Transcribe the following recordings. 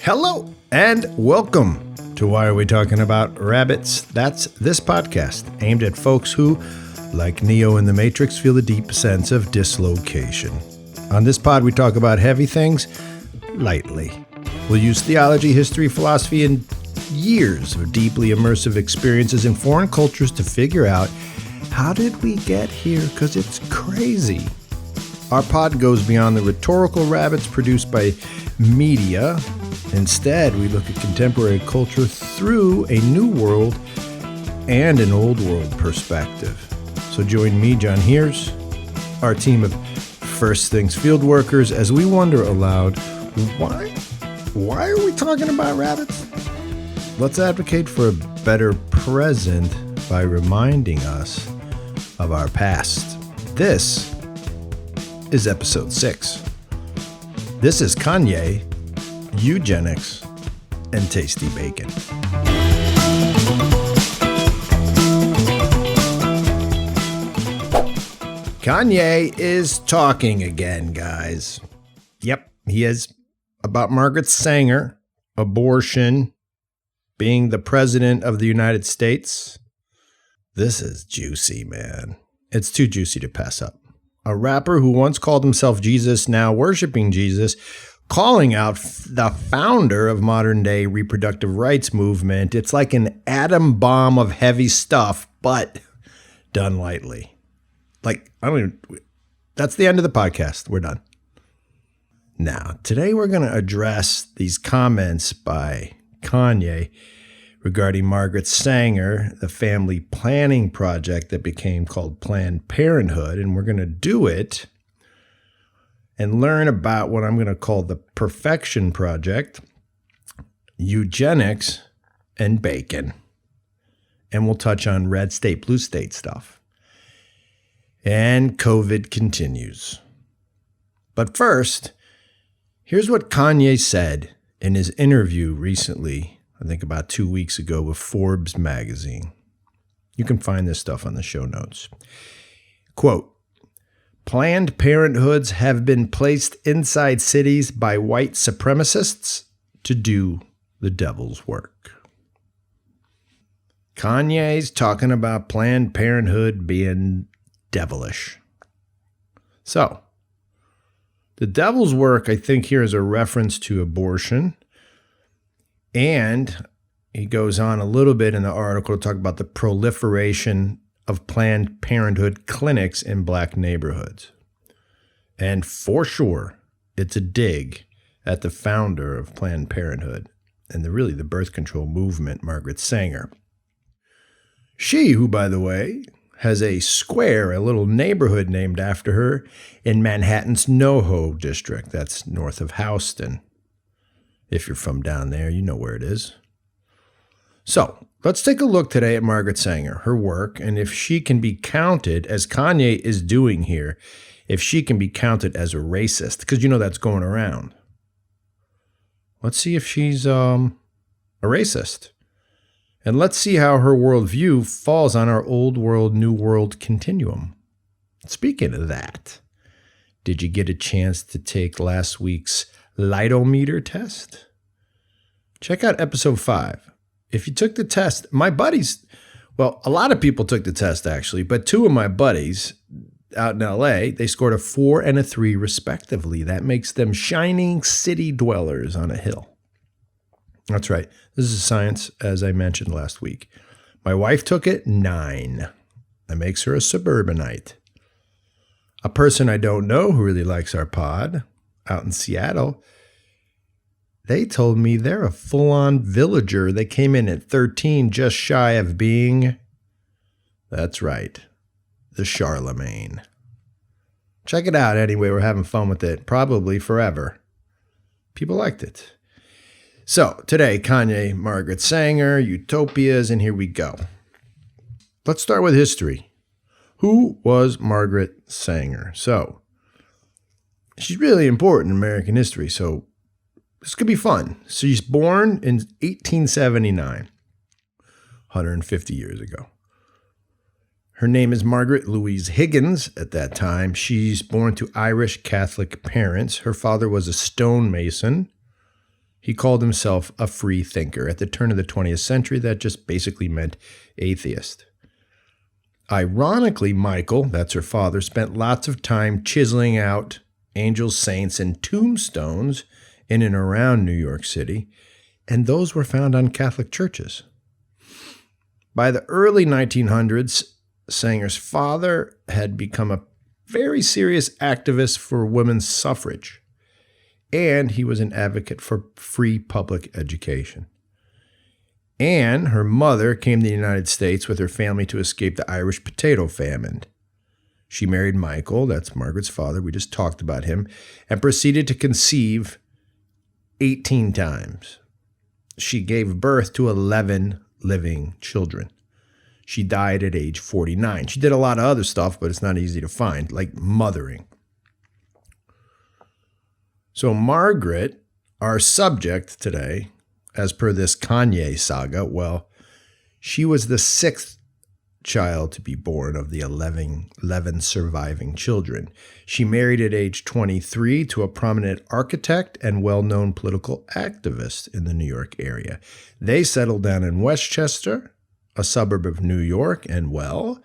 Hello and welcome to Why Are We Talking About Rabbits? That's this podcast aimed at folks who, like Neo in the Matrix, feel a deep sense of dislocation. On this pod, we talk about heavy things lightly. We'll use theology, history, philosophy, and years of deeply immersive experiences in foreign cultures to figure out how did we get here, because it's crazy. Our pod goes beyond the rhetorical rabbits produced by media. Instead, we look at contemporary culture through a new world and an old world perspective. So join me, John Heers, our team of First Things field workers, as we wonder aloud, why are we talking about rabbits? Let's advocate for a better present by reminding us of our past. This is episode 6. This is KANYE, EUGENICS, and tasty bacon. Kanye is talking again, guys. Yep, he is, about Margaret Sanger, abortion, being the president of the United States. This is juicy, man. It's too juicy to pass up. A rapper who once called himself Jesus, now worshiping Jesus, calling out the founder of modern-day reproductive rights movement. It's like an atom bomb of heavy stuff, but done lightly. That's the end of the podcast. We're done. Now, today we're going to address these comments by Kanye regarding Margaret Sanger, the family planning project that became called Planned Parenthood, and we're going to do it and learn about what I'm going to call the Perfection Project, eugenics, and bacon. And we'll touch on red state, blue state stuff. And COVID continues. But first, here's what Kanye said in his interview recently, I think about 2 weeks ago, with Forbes magazine. You can find this stuff on the show notes. Quote, Planned Parenthoods have been placed inside cities by white supremacists to do the devil's work. Kanye's talking about Planned Parenthood being devilish. So, the devil's work, I think, here is a reference to abortion. And he goes on a little bit in the article to talk about the proliferation of Planned Parenthood clinics in black neighborhoods. And for sure, it's a dig at the founder of Planned Parenthood and the birth control movement, Margaret Sanger. She, who, by the way, has a square, a little neighborhood named after her in Manhattan's NoHo district. That's north of Houston. If you're from down there, you know where it is. So, let's take a look today at Margaret Sanger, her work, and if she can be counted, as Kanye is doing here, if she can be counted as a racist, because you know that's going around. Let's see if she's a racist. And let's see how her worldview falls on our old world, new world continuum. Speaking of that, did you get a chance to take last week's lightometer test? Check out episode 5. If you took the test, my buddies, well, a lot of people took the test actually, but 2 of my buddies out in LA, they scored a 4 and a 3 respectively. That makes them shining city dwellers on a hill. That's right. This is science, as I mentioned last week. My wife took it 9. That makes her a suburbanite. A person I don't know who really likes our pod out in Seattle, they told me they're a full-on villager. They came in at 13, just shy of being, that's right, the Charlemagne. Check it out anyway. We're having fun with it, probably forever. People liked it. So, today, Kanye, Margaret Sanger, utopias, and here we go. Let's start with history. Who was Margaret Sanger? So, she's really important in American history, so this could be fun. So she's born in 1879, 150 years ago. Her name is Margaret Louise Higgins at that time. She's born to Irish Catholic parents. Her father was a stonemason. He called himself a free thinker. At the turn of the 20th century, that just basically meant atheist. Ironically, Michael, that's her father, spent lots of time chiseling out angels, saints, and tombstones in and around New York City, and those were found on Catholic churches. By the early 1900s, Sanger's father had become a very serious activist for women's suffrage, and he was an advocate for free public education. Anne, her mother, came to the United States with her family to escape the Irish potato famine. She married Michael, that's Margaret's father, we just talked about him, and proceeded to conceive 18 times. She gave birth to 11 living children. She died at age 49. She did a lot of other stuff, but it's not easy to find, like mothering. So Margaret, our subject today, as per this Kanye saga, well, she was the sixth child to be born of the 11 surviving children. She married at age 23 to a prominent architect and well-known political activist in the New York area. They settled down in Westchester, a suburb of New York, and well,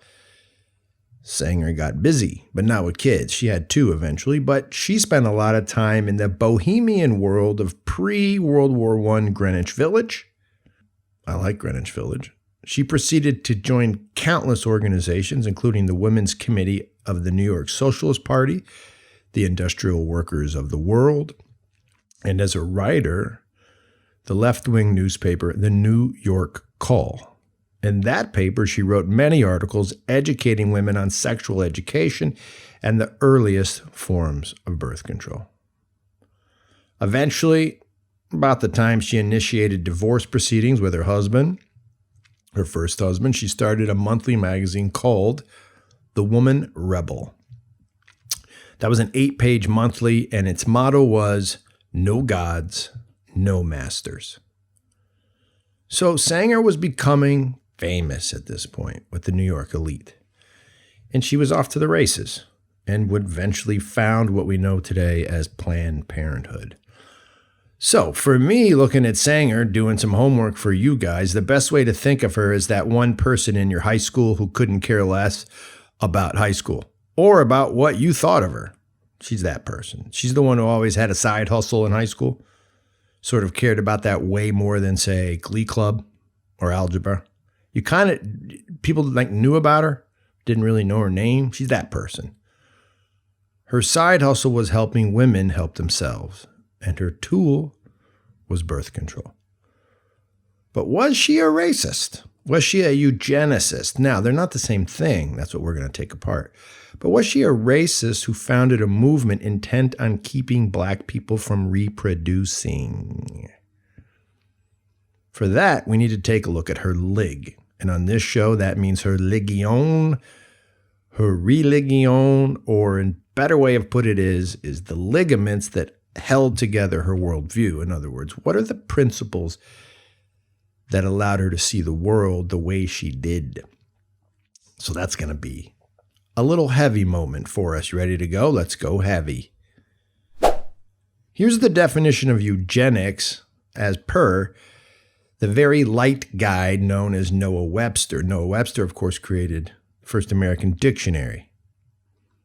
Sanger got busy, but not with kids. She had two eventually, but she spent a lot of time in the bohemian world of pre-World War I Greenwich Village. I like Greenwich Village. She proceeded to join countless organizations, including the Women's Committee of the New York Socialist Party, the Industrial Workers of the World, and as a writer, the left-wing newspaper, the New York Call. In that paper, she wrote many articles educating women on sexual education and the earliest forms of birth control. Eventually, about the time she initiated divorce proceedings with her husband, her first husband, she started a monthly magazine called The Woman Rebel. That was an 8-page monthly, and its motto was, "No gods, no masters." So Sanger was becoming famous at this point with the New York elite. And she was off to the races and would eventually found what we know today as Planned Parenthood. So for me, looking at Sanger, doing some homework for you guys, the best way to think of her is that one person in your high school who couldn't care less about high school or about what you thought of her. She's that person. She's the one who always had a side hustle in high school, sort of cared about that way more than, say, Glee Club or algebra. You kind of, people like knew about her, didn't really know her name. She's that person. Her side hustle was helping women help themselves, and her tool was birth control. But was she a racist? Was she a eugenicist? Now, they're not the same thing. That's what we're going to take apart. But was she a racist who founded a movement intent on keeping black people from reproducing? For that, we need to take a look at her lig. And on this show, that means her legion, her religion, or a better way of put it is the ligaments that held together her worldview. In other words, what are the principles that allowed her to see the world the way she did? So that's going to be a little heavy moment for us. You ready to go? Let's go heavy. Here's the definition of eugenics as per the very light guide known as Noah Webster. Noah Webster, of course, created the first American dictionary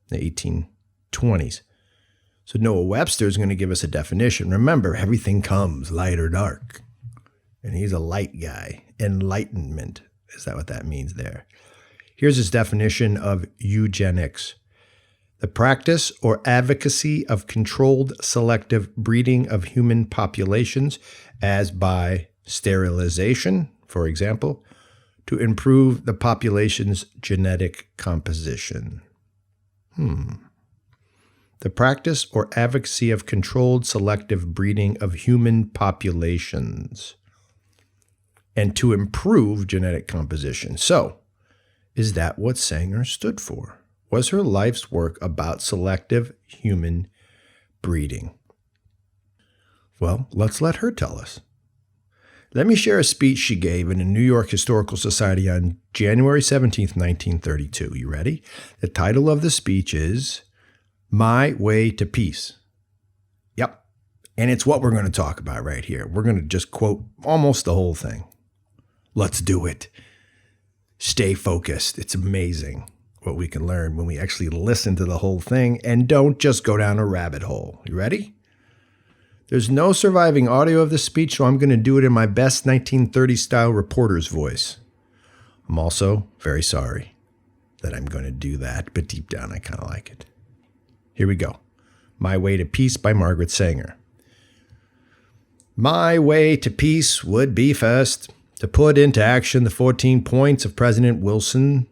in the 1820s. So Noah Webster is going to give us a definition. Remember, everything comes light or dark. And he's a light guy. Enlightenment. Is that what that means there? Here's his definition of eugenics. The practice or advocacy of controlled selective breeding of human populations as by sterilization, for example, to improve the population's genetic composition. The practice or advocacy of controlled selective breeding of human populations and to improve genetic composition. So, is that what Sanger stood for? Was her life's work about selective human breeding? Well, let's let her tell us. Let me share a speech she gave in the New York Historical Society on January 17th, 1932. You ready? The title of the speech is My Way to Peace. Yep. And it's what we're going to talk about right here. We're going to just quote almost the whole thing. Let's do it. Stay focused. It's amazing what we can learn when we actually listen to the whole thing and don't just go down a rabbit hole. You ready? There's no surviving audio of this speech, so I'm going to do it in my best 1930s style reporter's voice. I'm also very sorry that I'm going to do that, but deep down I kind of like it. Here we go. My Way to Peace by Margaret Sanger. My way to peace would be first to put into action the 14 points of President Wilson,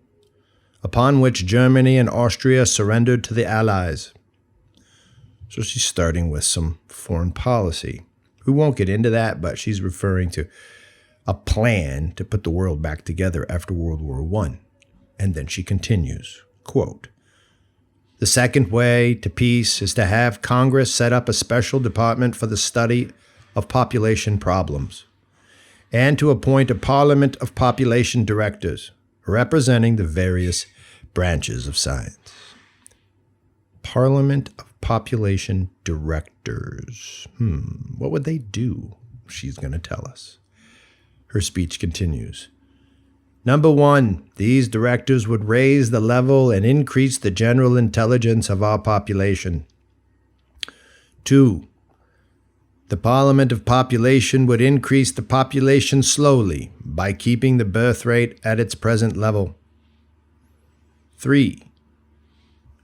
upon which Germany and Austria surrendered to the Allies. So she's starting with some foreign policy. We won't get into that, but she's referring to a plan to put the world back together after World War I. And then she continues, quote, the second way to peace is to have Congress set up a special department for the study of population problems, and to appoint a parliament of population directors representing the various branches of science. Parliament of population directors. What would they do? She's going to tell us. Her speech continues. Number 1, these directors would raise the level and increase the general intelligence of our population. 2, the Parliament of Population would increase the population slowly by keeping the birth rate at its present level. 3,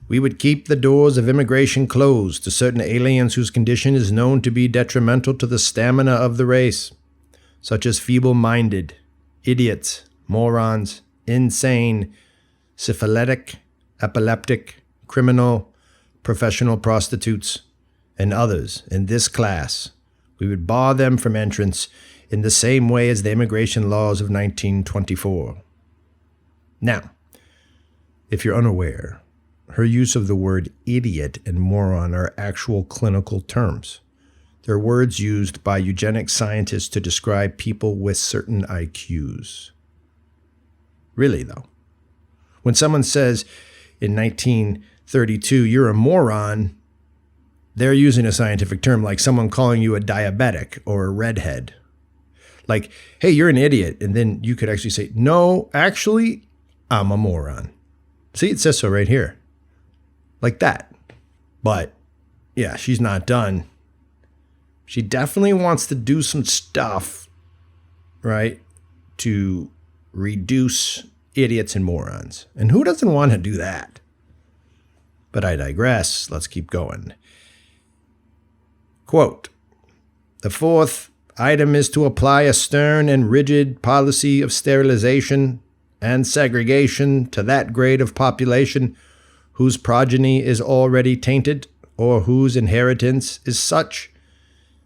we would keep the doors of immigration closed to certain aliens whose condition is known to be detrimental to the stamina of the race, such as feeble-minded, idiots, morons, insane, syphilitic, epileptic, criminal, professional prostitutes, and others in this class. We would bar them from entrance in the same way as the immigration laws of 1924. Now, if you're unaware, her use of the word idiot and moron are actual clinical terms. They're words used by eugenics scientists to describe people with certain IQs. Really, though. When someone says in 1932, you're a moron, they're using a scientific term like someone calling you a diabetic or a redhead. Like, hey, you're an idiot. And then you could actually say, no, actually, I'm a moron. See, it says so right here. Like that. But, yeah, she's not done. She definitely wants to do some stuff, right, to reduce idiots and morons. And who doesn't want to do that? But I digress. Let's keep going. Quote, the fourth item is to apply a stern and rigid policy of sterilization and segregation to that grade of population whose progeny is already tainted or whose inheritance is such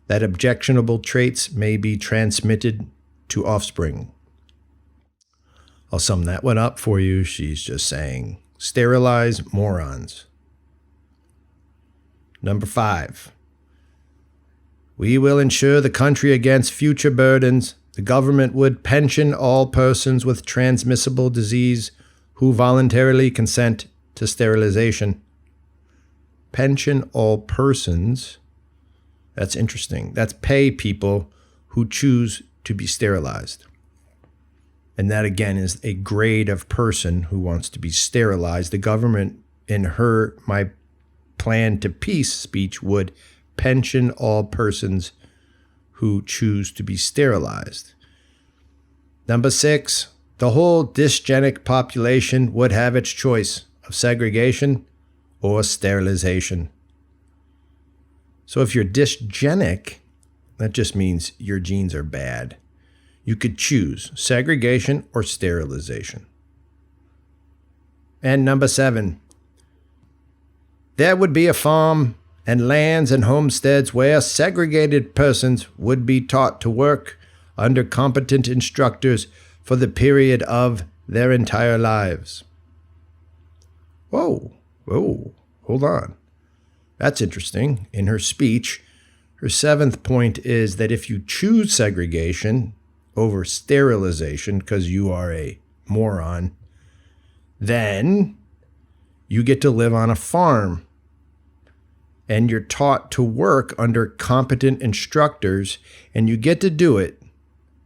that objectionable traits may be transmitted to offspring. I'll sum that one up for you. She's just saying, sterilize morons. Number 5, we will insure the country against future burdens. The government would pension all persons with transmissible disease who voluntarily consent to sterilization. Pension all persons. That's interesting. That's pay people who choose to be sterilized. And that, again, is a grade of person who wants to be sterilized. The government, in her My Plan to Peace speech, would pension all persons who choose to be sterilized. Number 6, the whole dysgenic population would have its choice of segregation or sterilization. So if you're dysgenic, that just means your genes are bad. You could choose segregation or sterilization. And number 7, there would be a farm and lands and homesteads where segregated persons would be taught to work under competent instructors for the period of their entire lives. Whoa, hold on. That's interesting. In her speech, her 7th point is that if you choose segregation over sterilization because you are a moron, then you get to live on a farm and you're taught to work under competent instructors, and you get to do it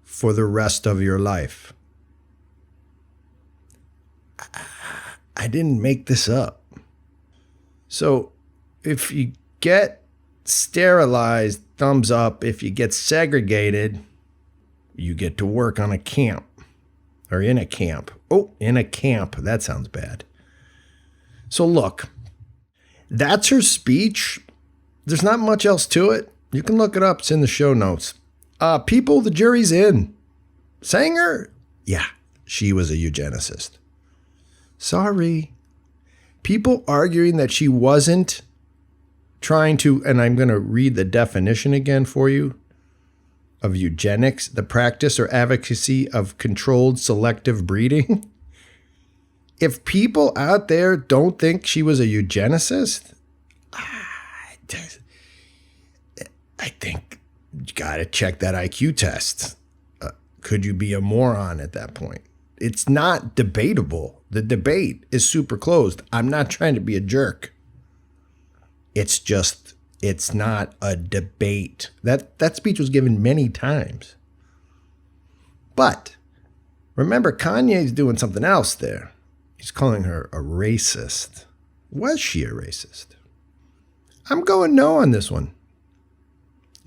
for the rest of your life. I didn't make this up. So if you get sterilized, thumbs up. If you get segregated, you get to work on a camp or in a camp. Oh, in a camp. That sounds bad. So look, that's her speech. There's not much else to it. You can look it up. It's in the show notes. People, the jury's in. Sanger? Yeah, she was a eugenicist. Sorry. People arguing that she wasn't trying to, and I'm going to read the definition again for you, of eugenics, the practice or advocacy of controlled selective breeding. If people out there don't think she was a eugenicist, I think you got to check that IQ test. Could you be a moron at that point? It's not debatable. The debate is super closed. I'm not trying to be a jerk. It's just, it's not a debate. That speech was given many times. But remember, Kanye's doing something else there. He's calling her a racist. Was she a racist? I'm going no on this one.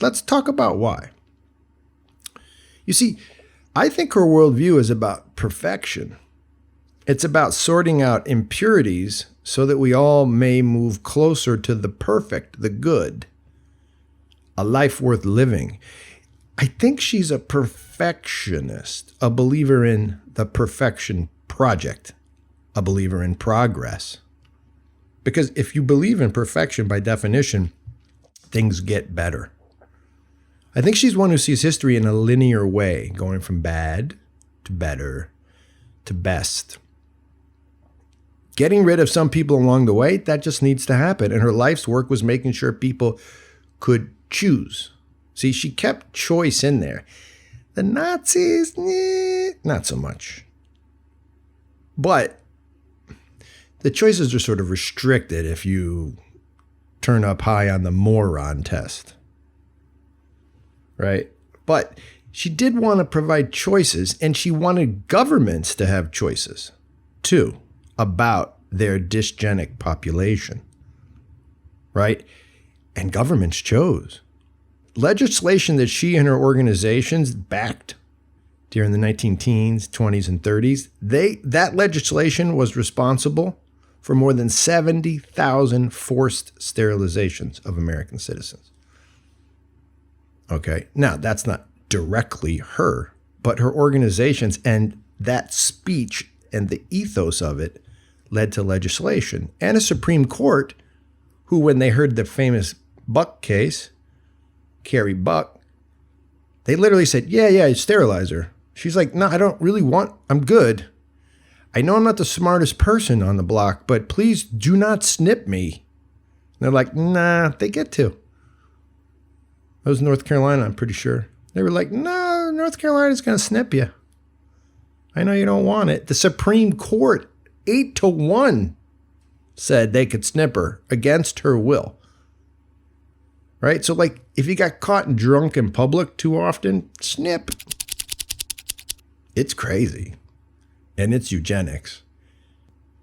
Let's talk about why. You see, I think her worldview is about perfection. It's about sorting out impurities so that we all may move closer to the perfect, the good, a life worth living. I think she's a perfectionist, a believer in the perfection project, a believer in progress. Because if you believe in perfection, by definition, things get better. I think she's one who sees history in a linear way, going from bad to better to best. Getting rid of some people along the way, that just needs to happen. And her life's work was making sure people could choose. See, she kept choice in there. The Nazis, not so much. But the choices are sort of restricted if you turn up high on the moron test. Right? But she did want to provide choices, and she wanted governments to have choices, too, about their dysgenic population. Right? And governments chose. Legislation that she and her organizations backed during the 19-teens, 20s, and 30s, that legislation was responsible for more than 70,000 forced sterilizations of American citizens. Okay, now that's not directly her, but her organizations and that speech and the ethos of it led to legislation and a Supreme Court who, when they heard the famous Buck case, Carrie Buck, they literally said, yeah, sterilize her. She's like, no, I don't really want, I'm good. I know I'm not the smartest person on the block, but please do not snip me. And they're like, nah, they get to. That was North Carolina, I'm pretty sure. They were like, no, North Carolina's going to snip you. I know you don't want it. The Supreme Court, 8-1, said they could snip her against her will. Right? So, like, if you got caught drunk in public too often, snip. It's crazy. And it's eugenics.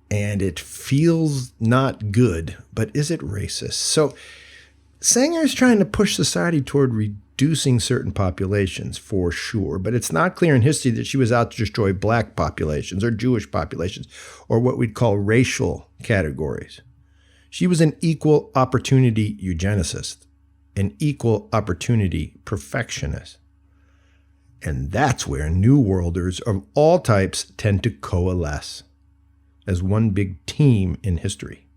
And it feels not good, but is it racist? So Sanger is trying to push society toward reducing certain populations, for sure. But it's not clear in history that she was out to destroy black populations or Jewish populations or what we'd call racial categories. She was an equal opportunity eugenicist, an equal opportunity perfectionist. And that's where New Worlders of all types tend to coalesce as one big team in history.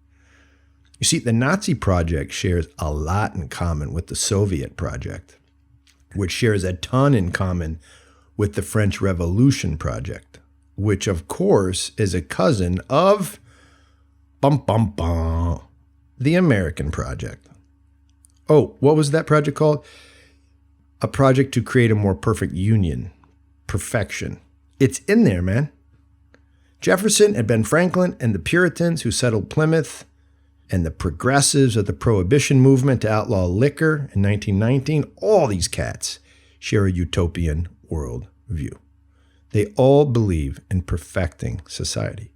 You see, the Nazi project shares a lot in common with the Soviet project, which shares a ton in common with the French Revolution project, which, of course, is a cousin of the American project. Oh, what was that project called? A project to create a more perfect union. Perfection. It's in there, man. Jefferson and Ben Franklin and the Puritans who settled Plymouth and the progressives of the Prohibition movement to outlaw liquor in 1919, all these cats share a utopian world view. They all believe in perfecting society.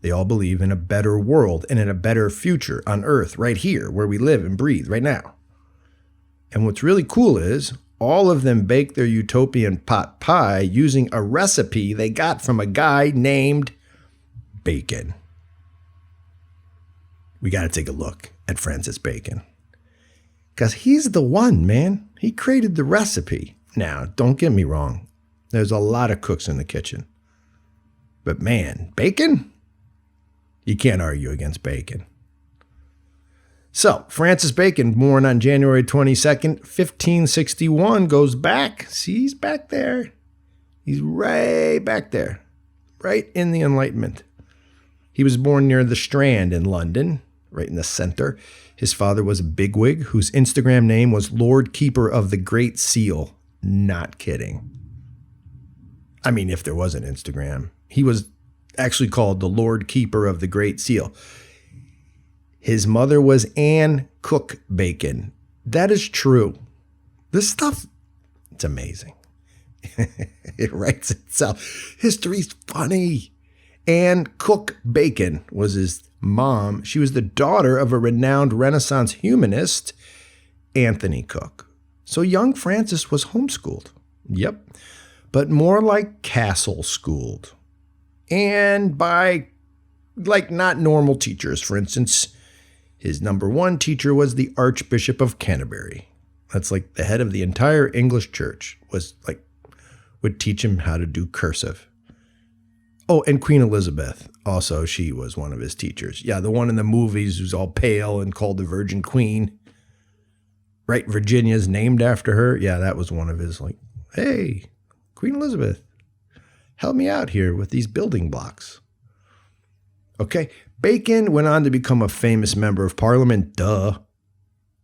They all believe in a better world and in a better future on Earth, right here, where we live and breathe right now. And what's really cool is all of them bake their utopian pot pie using a recipe they got from a guy named Bacon. We got to take a look at Francis Bacon. Because he's the one, man. He created the recipe. Now, don't get me wrong. There's a lot of cooks in the kitchen. But man, Bacon? You can't argue against Bacon. So, Francis Bacon, born on January 22nd, 1561, goes back. See, he's back there. He's right back there. Right in the Enlightenment. He was born near the Strand in London, right in the center. His father was a bigwig whose Instagram name was Lord Keeper of the Great Seal. Not kidding. I mean, if there was an Instagram. He was actually called the Lord Keeper of the Great Seal. His mother was Anne Cook Bacon. That is true. This stuff, it's amazing. It writes itself. History's funny. Anne Cook Bacon was his mom. She was the daughter of a renowned Renaissance humanist, Anthony Cook. So young Francis was homeschooled. Yep. But more like castle schooled. And by, not normal teachers. For instance, his number one teacher was the Archbishop of Canterbury. That's like the head of the entire English church, would teach him how to do cursive. Oh, and Queen Elizabeth. Also, she was one of his teachers. Yeah, the one in the movies who's all pale and called the Virgin Queen. Right, Virginia's named after her. Yeah, that was one of his, hey, Queen Elizabeth, help me out here with these building blocks. Okay, Bacon went on to become a famous member of Parliament,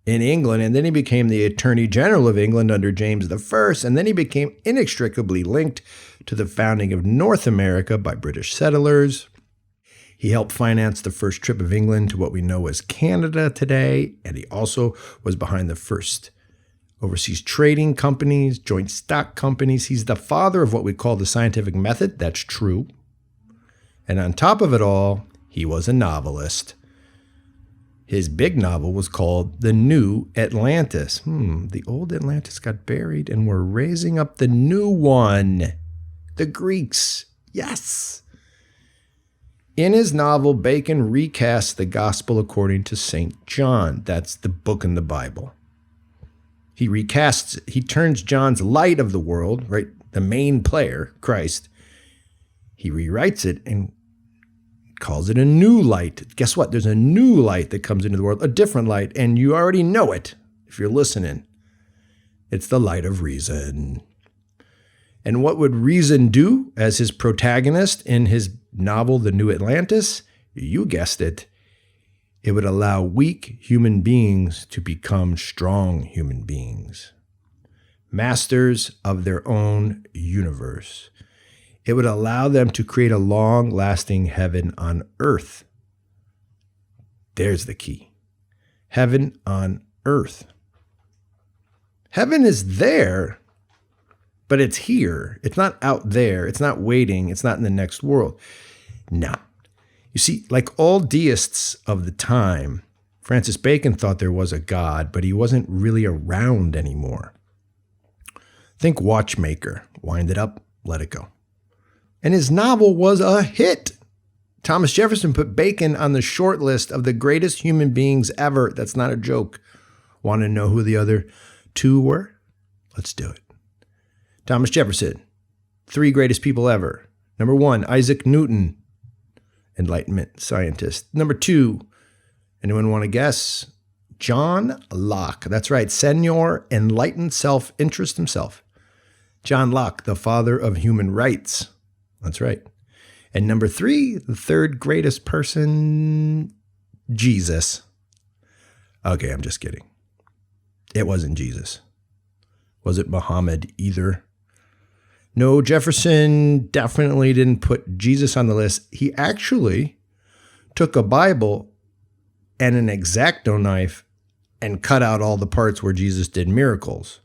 in England, and then he became the Attorney General of England under James I, and then he became inextricably linked to the founding of North America by British settlers. He helped finance the first trip of England to what we know as Canada today, and he also was behind the first overseas trading companies, joint stock companies. He's the father of what we call the scientific method. That's true. And on top of it all, he was a novelist. His big novel was called The New Atlantis. The old Atlantis got buried, and we're raising up the new one. The Greeks. Yes. In his novel, Bacon recasts the gospel according to St. John. That's the book in the Bible. He recasts it. He turns John's light of the world, right, the main player, Christ. He rewrites it and calls it a new light. Guess what? There's a new light that comes into the world, a different light, and you already know it if you're listening. It's the light of reason. And what would reason do as his protagonist in his novel, The New Atlantis? You guessed it. It would allow weak human beings to become strong human beings, masters of their own universe. It would allow them to create a long-lasting heaven on earth. There's the key. Heaven on earth. Heaven is there, but it's here. It's not out there. It's not waiting. It's not in the next world. No. You see, like all deists of the time, Francis Bacon thought there was a God, but he wasn't really around anymore. Think Watchmaker. Wind it up, let it go. And his novel was a hit. Thomas Jefferson put Bacon on the short list of the greatest human beings ever. That's not a joke. Want to know who the other two were? Let's do it. Thomas Jefferson, 3 greatest people ever. Number 1, Isaac Newton, Enlightenment scientist. Number 2, anyone want to guess? John Locke. That's right, Senor Enlightened Self-Interest himself. John Locke, the father of human rights. That's right. And number 3, the 3rd greatest person, Jesus. Okay, I'm just kidding. It wasn't Jesus. Was it Muhammad either? No, Jefferson definitely didn't put Jesus on the list. He actually took a Bible and an X-Acto knife and cut out all the parts where Jesus did miracles.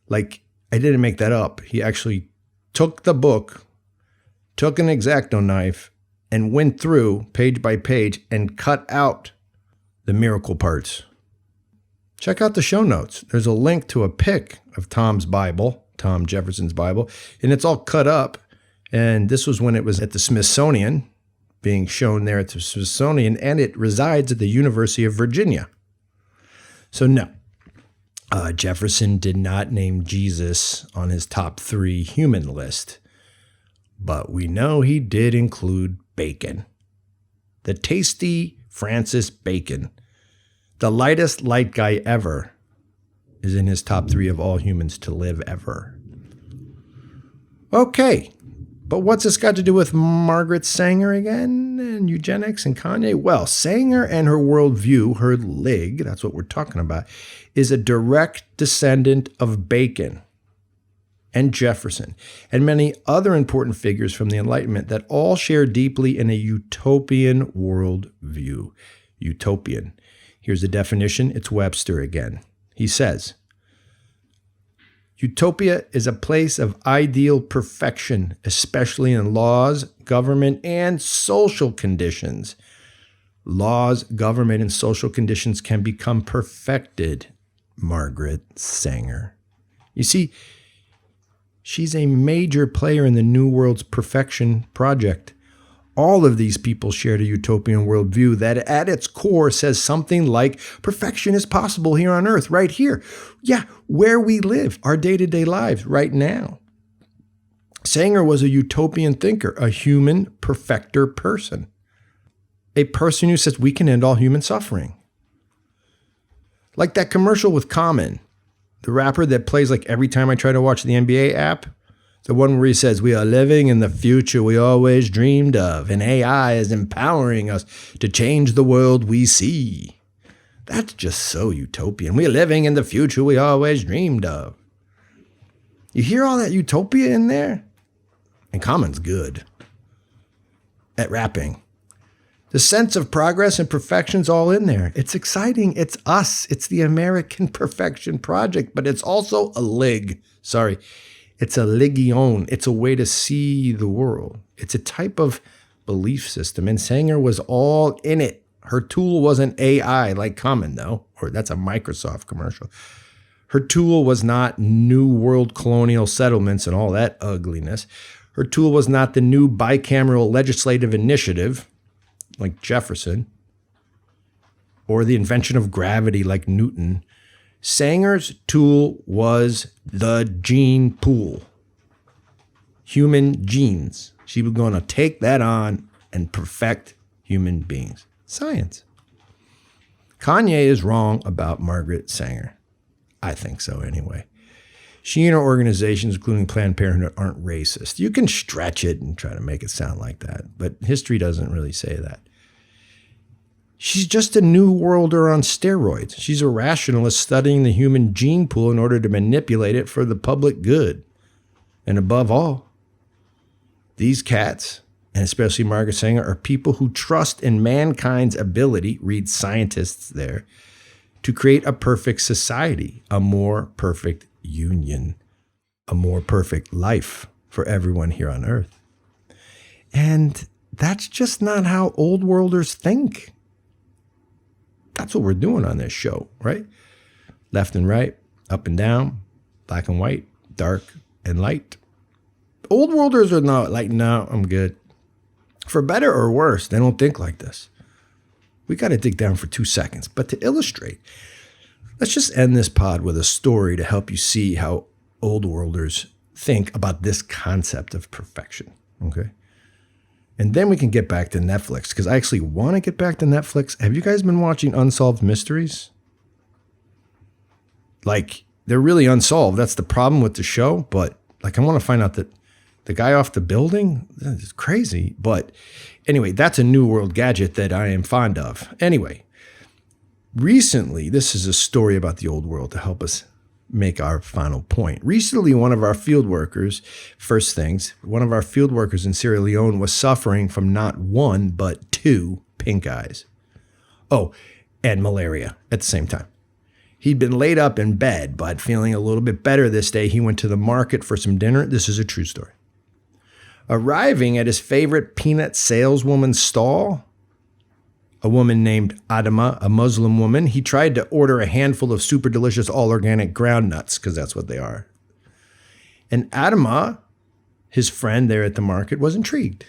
Like, I didn't make that up. He actually took the book, took an X-Acto knife, and went through page by page and cut out the miracle parts. Check out the show notes. There's a link to a pic of Tom's Bible, Tom Jefferson's Bible, and it's all cut up. And this was when it was at the Smithsonian, being shown there at the Smithsonian, and it resides at the University of Virginia. So no, Jefferson did not name Jesus on his top 3 human list, but we know he did include Bacon. The tasty Francis Bacon, the lightest light guy ever, is in his top 3 of all humans to live ever. Okay, but what's this got to do with Margaret Sanger again, and eugenics and Kanye? Well, Sanger and her worldview, her lig, that's what we're talking about, is a direct descendant of Bacon and Jefferson and many other important figures from the Enlightenment that all share deeply in a utopian worldview. Utopian. Here's the definition. It's Webster again. He says, utopia is a place of ideal perfection, especially in laws, government, and social conditions. Laws, government, and social conditions can become perfected, Margaret Sanger. You see, she's a major player in the New World's perfection project. All of these people shared a utopian worldview that at its core says something like perfection is possible here on earth, right here. Yeah, where we live, our day-to-day lives right now. Sanger was a utopian thinker, a human perfecter person. A person who says we can end all human suffering. Like that commercial with Common, the rapper that plays like every time I try to watch the NBA app. The one where he says, we are living in the future we always dreamed of, and AI is empowering us to change the world we see. That's just so utopian. We are living in the future we always dreamed of. You hear all that utopia in there? And Common's good at rapping. The sense of progress and perfection's all in there. It's exciting. It's us. It's the American Perfection Project, but it's also a lig. Sorry. It's a legion. It's a way to see the world. It's a type of belief system. And Sanger was all in it. Her tool wasn't AI like Common, though, or that's a Microsoft commercial. Her tool was not new world colonial settlements and all that ugliness. Her tool was not the new bicameral legislative initiative like Jefferson or the invention of gravity like Newton. Sanger's tool was the gene pool, human genes. She was going to take that on and perfect human beings. Science. Kanye is wrong about Margaret Sanger. I think so anyway. She and her organizations, including Planned Parenthood, aren't racist. You can stretch it and try to make it sound like that, but history doesn't really say that. She's just a new worlder on steroids. She's a rationalist studying the human gene pool in order to manipulate it for the public good. And above all, these cats, and especially Margaret Sanger, are people who trust in mankind's ability, read scientists there, to create a perfect society, a more perfect union, a more perfect life for everyone here on earth. And that's just not how old worlders think. That's what we're doing on this show, right? Left and right, up and down, black and white, dark and light. Old worlders are not like, no, I'm good. For better or worse, they don't think like this. We got to dig down for 2 seconds. But to illustrate, let's just end this pod with a story to help you see how old worlders think about this concept of perfection, okay? And then we can get back to Netflix, because I actually want to get back to Netflix. Have you guys been watching Unsolved Mysteries? Like, they're really unsolved. That's the problem with the show. But, like, I want to find out that the guy off the building is crazy. But anyway, that's a new world gadget that I am fond of. Anyway, recently, this is a story about the old world to help us make our final point. Recently, one of our field workers in Sierra Leone was suffering from not one, but 2 pink eyes. Oh, and malaria at the same time. He'd been laid up in bed, but feeling a little bit better this day, he went to the market for some dinner. This is a true story. Arriving at his favorite peanut saleswoman's stall, a woman named Adama, a Muslim woman, he tried to order a handful of super delicious all-organic ground nuts, because that's what they are. And Adama, his friend there at the market, was intrigued.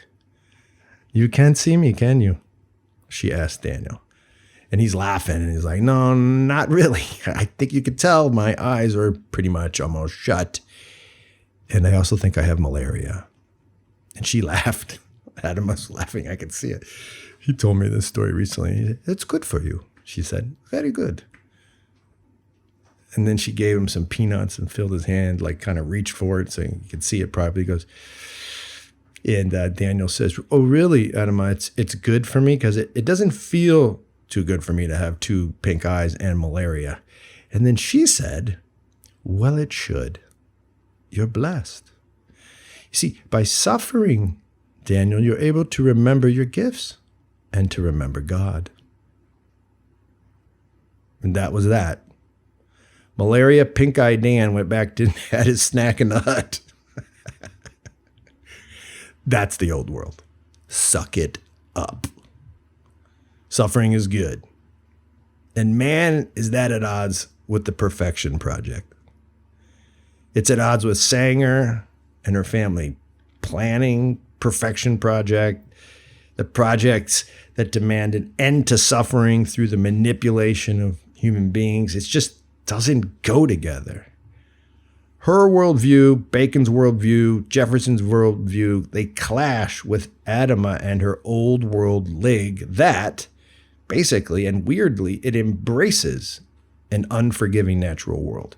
"You can't see me, can you?" she asked Daniel. And he's laughing, and he's like, "No, not really. I think you could tell my eyes are pretty much almost shut. And I also think I have malaria." And she laughed. Adam was laughing. I could see it. He told me this story recently. "It's good for you," she said. "Very good." And then she gave him some peanuts and filled his hand, like kind of reached for it so he could see it properly. He goes, and Daniel says, "Oh, really, Adama? It's good for me because it doesn't feel too good for me to have 2 pink eyes and malaria." And then she said, "Well, it should. You're blessed." You see, by suffering, Daniel, you're able to remember your gifts and to remember God. And that was that. Malaria, pink-eyed Dan went back to had his snack in the hut. That's the old world. Suck it up. Suffering is good. And man, is that at odds with the Perfection Project. It's at odds with Sanger and her family planning Perfection Project, the projects that demand an end to suffering through the manipulation of human beings. It just doesn't go together. Her worldview, Bacon's worldview, Jefferson's worldview, they clash with Adama and her old world league that basically and weirdly it embraces an unforgiving natural world.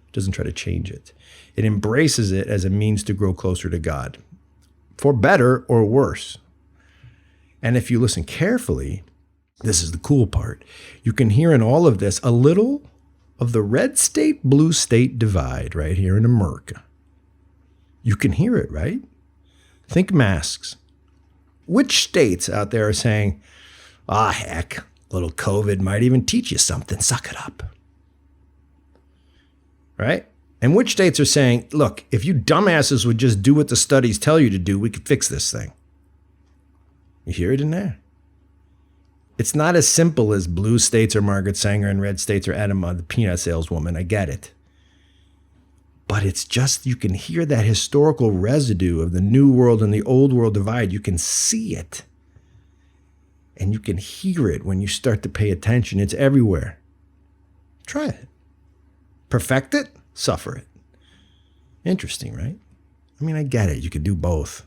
It doesn't try to change it. It embraces it as a means to grow closer to God, for better or worse. And if you listen carefully, this is the cool part, you can hear in all of this a little of the red state, blue state divide right here in America. You can hear it, right? Think masks. Which states out there are saying, "Ah, heck, little COVID might even teach you something, suck it up"? Right? And which states are saying, "Look, if you dumbasses would just do what the studies tell you to do, we could fix this thing"? You hear it in there? It's not as simple as blue states are Margaret Sanger and red states are Adama, the peanut saleswoman. I get it. But it's just, you can hear that historical residue of the new world and the old world divide. You can see it. And you can hear it when you start to pay attention. It's everywhere. Try it. Perfect it, suffer it. Interesting, right? I mean, I get it. You could do both.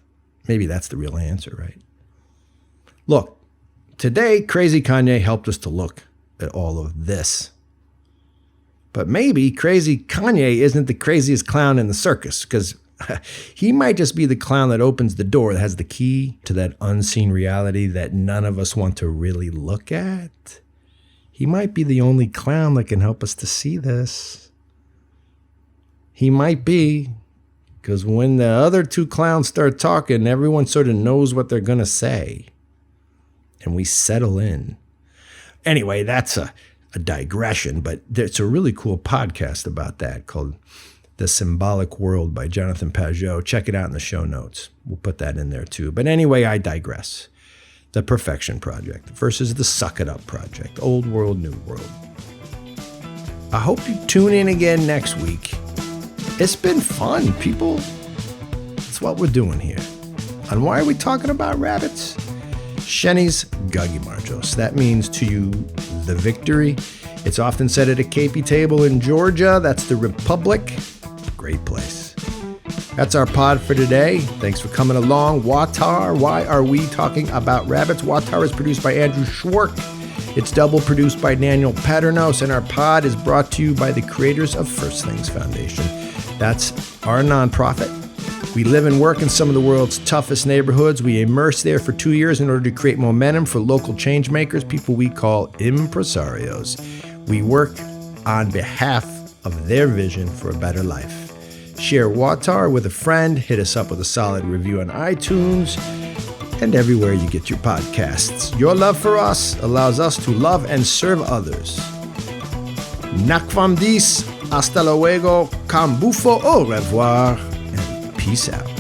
Maybe that's the real answer, right? Look. Today, Crazy Kanye helped us to look at all of this. But maybe Crazy Kanye isn't the craziest clown in the circus, because he might just be the clown that opens the door, that has the key to that unseen reality that none of us want to really look at. He might be the only clown that can help us to see this. He might be, because when the other 2 clowns start talking, everyone sort of knows what they're going to say. And we settle in. Anyway, that's a digression, but there's a really cool podcast about that called The Symbolic World by Jonathan Pajot. Check it out in the show notes. We'll put that in there too. But anyway, I digress. The Perfection Project versus the Suck It Up Project. Old world, new world. I hope you tune in again next week. It's been fun, people. It's what we're doing here. And why are we talking about rabbits? Sheni's Gagi Marjos. That means to you, the victory. It's often said at a KP table in Georgia. That's the Republic. Great place. That's our pod for today. Thanks for coming along. WAWTAR, why are we talking about rabbits? WAWTAR is produced by Andrew Schwark. It's double produced by Daniel Paternos, and our pod is brought to you by the creators of First Things Foundation. That's our nonprofit. We live and work in some of the world's toughest neighborhoods. We immerse there for 2 years in order to create momentum for local change makers, people we call impresarios. We work on behalf of their vision for a better life. Share WAWTAR with a friend. Hit us up with a solid review on iTunes. and everywhere you get your podcasts. Your love for us allows us to love and serve others. Nakvam dis, hasta luego, cambufo, au revoir, and peace out.